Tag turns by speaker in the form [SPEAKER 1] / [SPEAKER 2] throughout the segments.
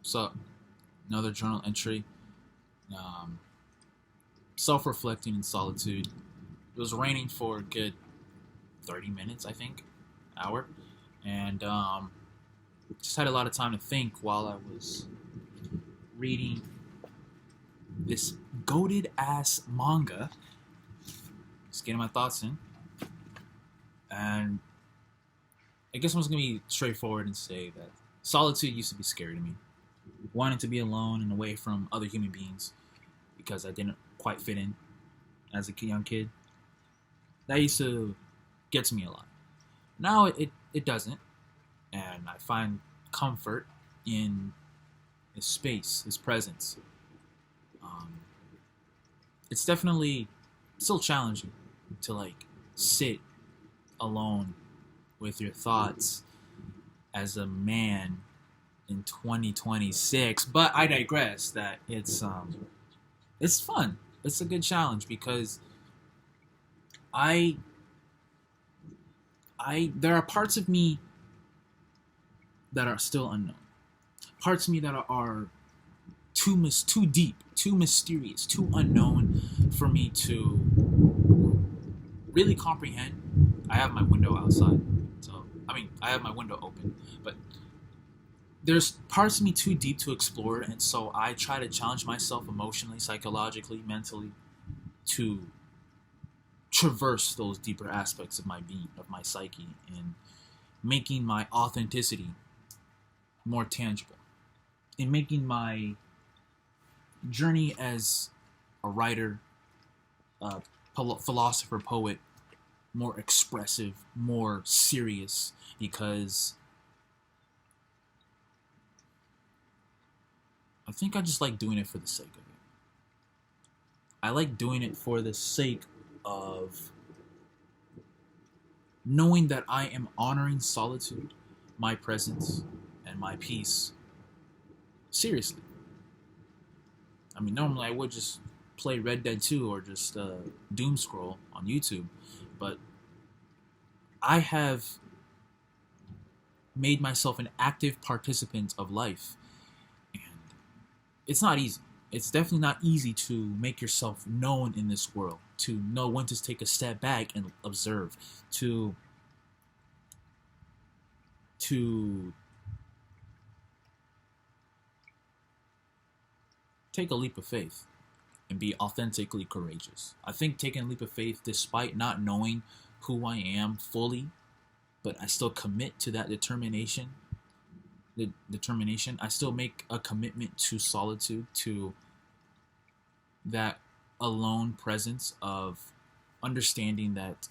[SPEAKER 1] So, another journal entry. Um, Self-reflecting in solitude. It was raining for a good 30 minutes, I think, hour, and just had a lot of time to think while I was reading this goated ass manga. Just getting my thoughts in, and I guess I'm just gonna be straightforward and say that solitude used to be scary to me. Wanting to be alone and away from other human beings because I didn't quite fit in as a young kid. That used to get to me a lot. Now it doesn't, and I find comfort in his space, his presence. Um, it's definitely still challenging to like sit alone with your thoughts as a man in 2026. But I digress. That it's fun. It's a good challenge because I I there are parts of me that are still unknown. Parts of me that are too deep, too mysterious, too unknown for me to really comprehend. I have my window outside, so I have my window open, but there's parts of me too deep to explore, and so I try to challenge myself emotionally, psychologically, mentally to traverse those deeper aspects of my being, of my psyche, and making my authenticity more tangible, in making my journey as a writer, a philosopher, poet more expressive, more serious, because I think I just like doing it for the sake of it. I like doing it for the sake of knowing that I am honoring solitude, my presence, and my peace seriously. I mean, normally I would just play Red Dead 2 or just doom scroll on YouTube, but I have made myself an active participant of life, and it's not easy. It's definitely not easy to make yourself known in this world, to know when to take a step back and observe, to take a leap of faith and be authentically courageous. I think taking a leap of faith, despite not knowing who I am fully, but I still commit to that determination. The determination. I still make a commitment to solitude, to that alone presence of understanding that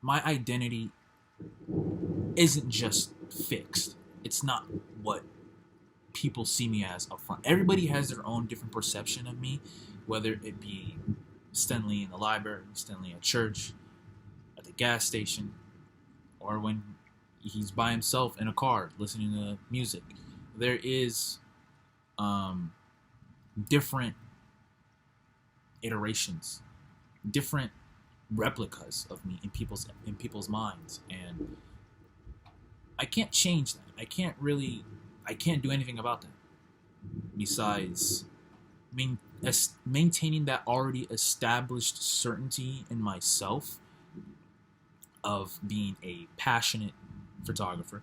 [SPEAKER 1] my identity isn't just fixed. It's not what people see me as up front. Everybody has their own different perception of me, whether it be Stanley in the library, Stanley at church, at the gas station, or when he's by himself in a car listening to music. There is different iterations, different replicas of me in people's minds, and I can't change that. I can't do anything about that besides maintaining that already established certainty in myself of being a passionate photographer,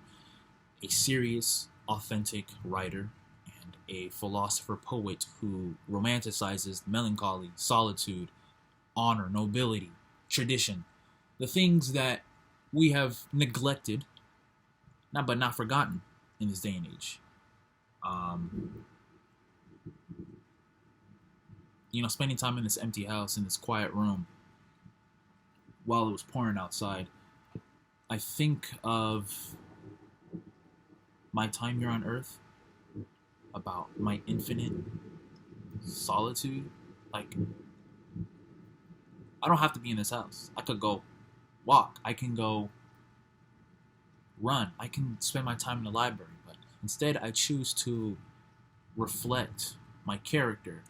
[SPEAKER 1] a serious, authentic writer, and a philosopher poet who romanticizes melancholy, solitude, honor, nobility, tradition, the things that we have neglected, not forgotten in this day and age. Spending time in this empty house, in this quiet room, while it was pouring outside, I think of my time here on Earth, about my infinite solitude. Like, I don't have to be in this house. I could go walk. I can go run. I can spend my time in the library. But instead, I choose to reflect my character,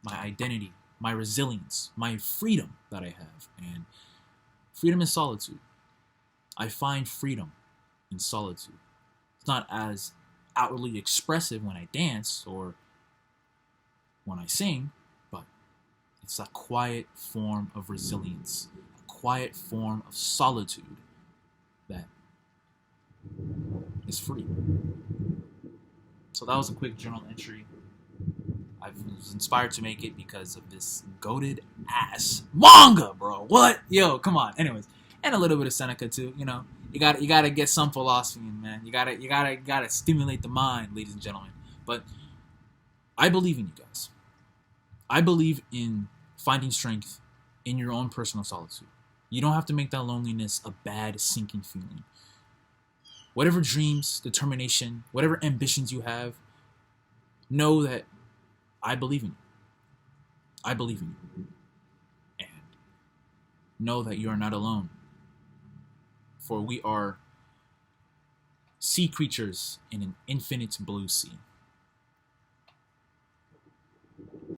[SPEAKER 1] my identity, my resilience, my freedom that I have. And freedom is solitude. I find freedom in solitude. It's not as outwardly expressive when I dance or when I sing, but it's a quiet form of resilience, a quiet form of solitude that is free. So that was a quick journal entry. I was inspired to make it because of this goated ass manga, bro. What? Yo, come on. Anyways, and a little bit of Seneca too. You know, you gotta get some philosophy in, man. You gotta stimulate the mind, ladies and gentlemen. But I believe in you guys. I believe in finding strength in your own personal solitude. You don't have to make that loneliness a bad, sinking feeling. Whatever dreams, determination, whatever ambitions you have, know that I believe in you. I believe in you. And know that you are not alone. For we are sea creatures in an infinite blue sea.